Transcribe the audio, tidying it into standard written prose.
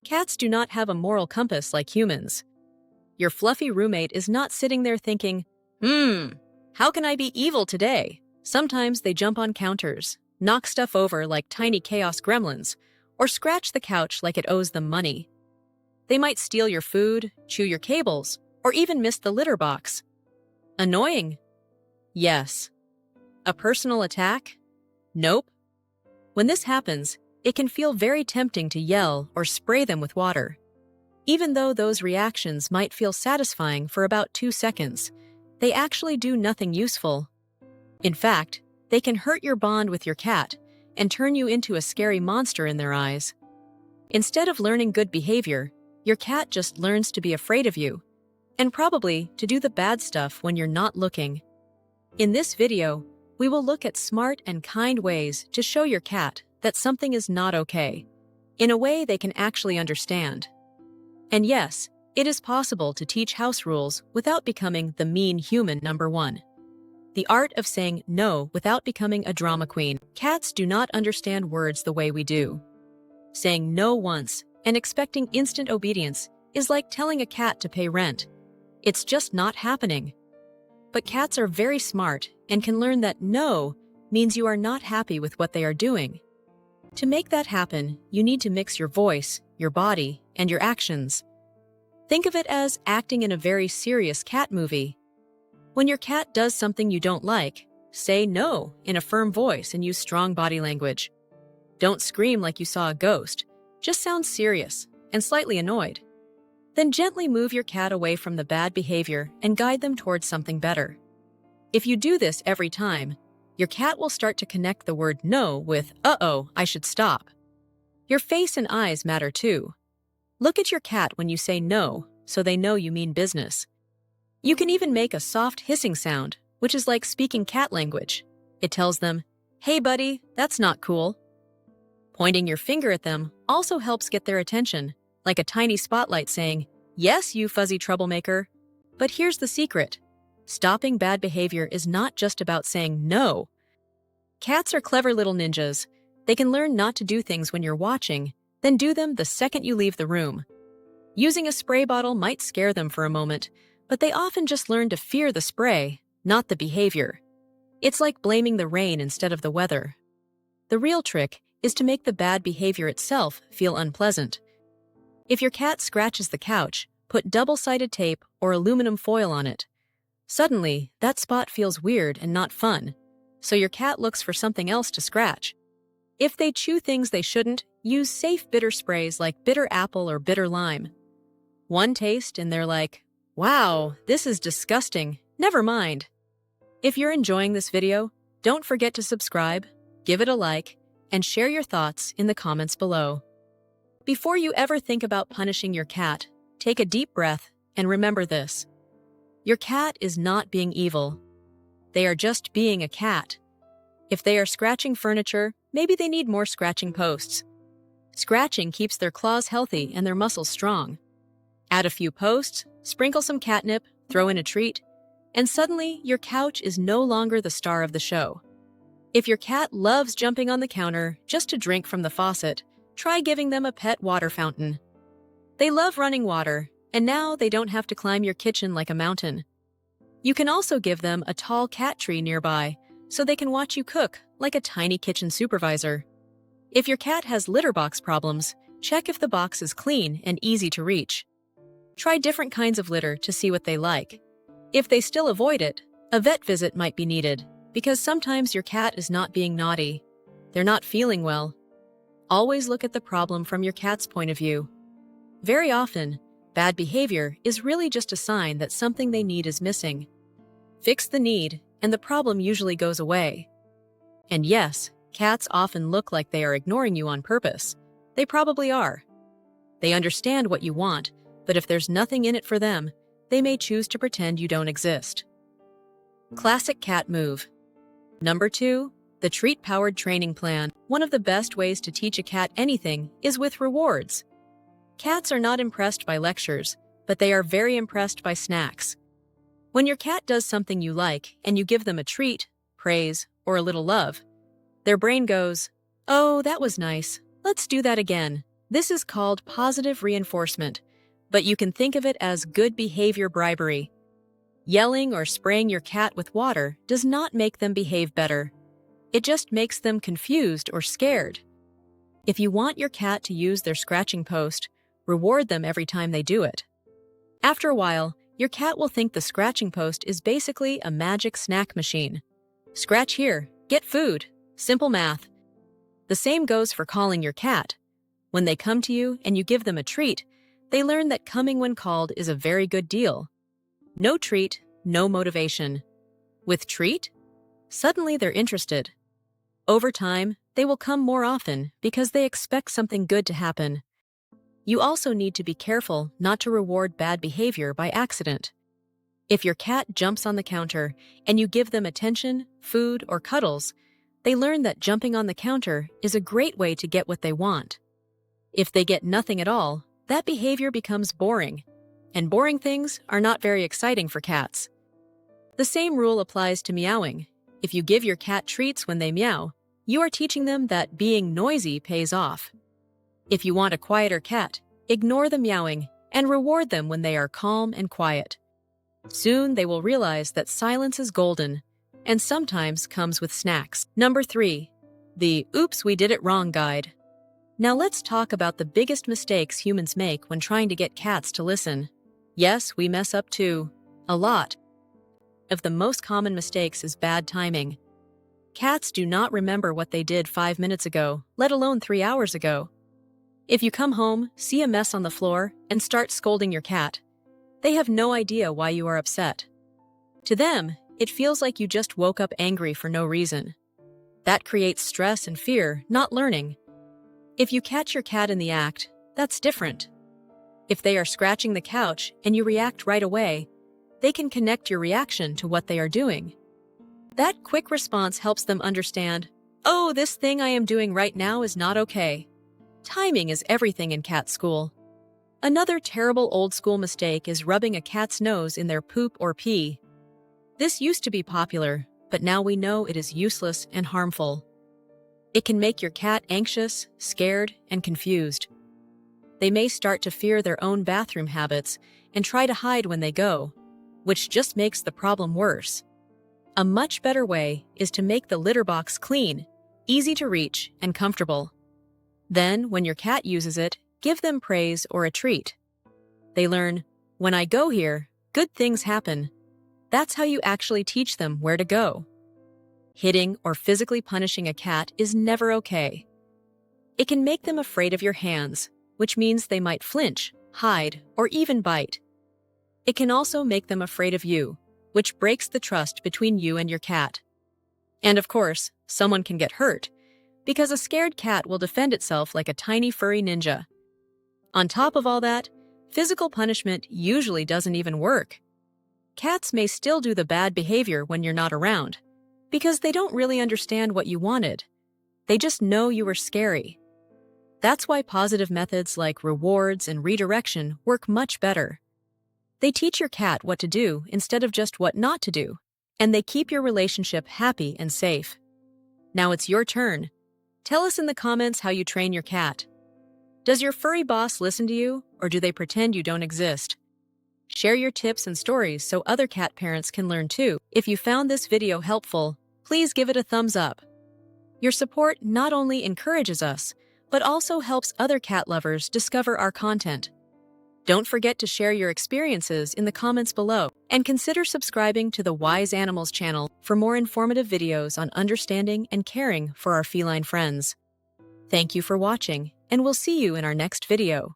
Cats do not have a moral compass like humans. Your fluffy roommate is not sitting there thinking, how can I be evil today? Sometimes they jump on counters, knock stuff over like tiny chaos gremlins, or scratch the couch like it owes them money. They might steal your food, chew your cables, or even miss the litter box. Annoying? Yes. A personal attack? Nope. When this happens, it can feel very tempting to yell or spray them with water. Even though those reactions might feel satisfying for about 2 seconds, they actually do nothing useful. In fact, they can hurt your bond with your cat and turn you into a scary monster in their eyes. Instead of learning good behavior, your cat just learns to be afraid of you, and probably to do the bad stuff when you're not looking. In this video, we will look at smart and kind ways to show your cat that something is not okay, in a way they can actually understand. And yes, it is possible to teach house rules without becoming the mean human number one. The art of saying no without becoming a drama queen. Cats do not understand words the way we do. Saying no once and expecting instant obedience is like telling a cat to pay rent. It's just not happening. But cats are very smart and can learn that no means you are not happy with what they are doing. To make that happen, you need to mix your voice, your body, and your actions. Think of it as acting in a very serious cat movie. When your cat does something you don't like, say no in a firm voice and use strong body language. Don't scream like you saw a ghost. Just sound serious and slightly annoyed. Then gently move your cat away from the bad behavior and guide them towards something better. If you do this every time, your cat will start to connect the word no with, uh-oh, I should stop. Your face and eyes matter too. Look at your cat when you say no, so they know you mean business. You can even make a soft hissing sound, which is like speaking cat language. It tells them, hey buddy, that's not cool. Pointing your finger at them also helps get their attention, like a tiny spotlight saying, yes, you fuzzy troublemaker. But here's the secret. Stopping bad behavior is not just about saying no. Cats are clever little ninjas. They can learn not to do things when you're watching, then do them the second you leave the room. Using a spray bottle might scare them for a moment, but they often just learn to fear the spray, not the behavior. It's like blaming the rain instead of the weather. The real trick is to make the bad behavior itself feel unpleasant. If your cat scratches the couch, put double-sided tape or aluminum foil on it. Suddenly, that spot feels weird and not fun, so your cat looks for something else to scratch. If they chew things they shouldn't, use safe bitter sprays like bitter apple or bitter lime. One taste and they're like, wow, this is disgusting, never mind. If you're enjoying this video, don't forget to subscribe, give it a like, and share your thoughts in the comments below. Before you ever think about punishing your cat, take a deep breath and remember this. Your cat is not being evil. They are just being a cat. If they are scratching furniture, maybe they need more scratching posts. Scratching keeps their claws healthy and their muscles strong. Add a few posts, sprinkle some catnip, throw in a treat, and suddenly your couch is no longer the star of the show. If your cat loves jumping on the counter just to drink from the faucet, try giving them a pet water fountain. They love running water, and now they don't have to climb your kitchen like a mountain. You can also give them a tall cat tree nearby, so they can watch you cook like a tiny kitchen supervisor. If your cat has litter box problems, check if the box is clean and easy to reach. Try different kinds of litter to see what they like. If they still avoid it, a vet visit might be needed, because sometimes your cat is not being naughty. They're not feeling well. Always look at the problem from your cat's point of view. Very often, bad behavior is really just a sign that something they need is missing. Fix the need, and the problem usually goes away. And yes, cats often look like they are ignoring you on purpose. They probably are. They understand what you want, but if there's nothing in it for them, they may choose to pretend you don't exist. Classic cat move. Number 2, the treat-powered training plan. One of the best ways to teach a cat anything is with rewards. Cats are not impressed by lectures, but they are very impressed by snacks. When your cat does something you like and you give them a treat, praise, or a little love, their brain goes, oh, that was nice, let's do that again. This is called positive reinforcement, but you can think of it as good behavior bribery. Yelling or spraying your cat with water does not make them behave better. It just makes them confused or scared. If you want your cat to use their scratching post, reward them every time they do it. After a while, your cat will think the scratching post is basically a magic snack machine. Scratch here, get food. Simple math. The same goes for calling your cat. When they come to you and you give them a treat, they learn that coming when called is a very good deal. No treat, no motivation. With treat, suddenly they're interested. Over time, they will come more often because they expect something good to happen. You also need to be careful not to reward bad behavior by accident. If your cat jumps on the counter and you give them attention, food, or cuddles, they learn that jumping on the counter is a great way to get what they want. If they get nothing at all, that behavior becomes boring, and boring things are not very exciting for cats. The same rule applies to meowing. If you give your cat treats when they meow, you are teaching them that being noisy pays off. If you want a quieter cat, ignore the meowing and reward them when they are calm and quiet. Soon they will realize that silence is golden, and sometimes comes with snacks. Number 3. The Oops, We Did It Wrong Guide. Now let's talk about the biggest mistakes humans make when trying to get cats to listen. Yes, we mess up too. A lot. Of the most common mistakes is bad timing. Cats do not remember what they did 5 minutes ago, let alone 3 hours ago. If you come home, see a mess on the floor, and start scolding your cat, they have no idea why you are upset. To them, it feels like you just woke up angry for no reason. That creates stress and fear, not learning. If you catch your cat in the act, that's different. If they are scratching the couch and you react right away, they can connect your reaction to what they are doing. That quick response helps them understand, oh, this thing I am doing right now is not okay. Timing is everything in cat school. Another terrible old-school mistake is rubbing a cat's nose in their poop or pee. This used to be popular, but now we know it is useless and harmful. It can make your cat anxious, scared, and confused. They may start to fear their own bathroom habits and try to hide when they go, which just makes the problem worse. A much better way is to make the litter box clean, easy to reach, and comfortable. Then, when your cat uses it, give them praise or a treat. They learn, when I go here, good things happen. That's how you actually teach them where to go. Hitting or physically punishing a cat is never okay. It can make them afraid of your hands, which means they might flinch, hide, or even bite. It can also make them afraid of you, which breaks the trust between you and your cat. And of course, someone can get hurt, because a scared cat will defend itself like a tiny furry ninja. On top of all that, physical punishment usually doesn't even work. Cats may still do the bad behavior when you're not around, because they don't really understand what you wanted. They just know you were scary. That's why positive methods like rewards and redirection work much better. They teach your cat what to do instead of just what not to do, and they keep your relationship happy and safe. Now it's your turn. Tell us in the comments how you train your cat. Does your furry boss listen to you, or do they pretend you don't exist? Share your tips and stories so other cat parents can learn too. If you found this video helpful, please give it a thumbs up. Your support not only encourages us, but also helps other cat lovers discover our content. Don't forget to share your experiences in the comments below, and consider subscribing to the Wise Animals channel for more informative videos on understanding and caring for our feline friends. Thank you for watching, and we'll see you in our next video.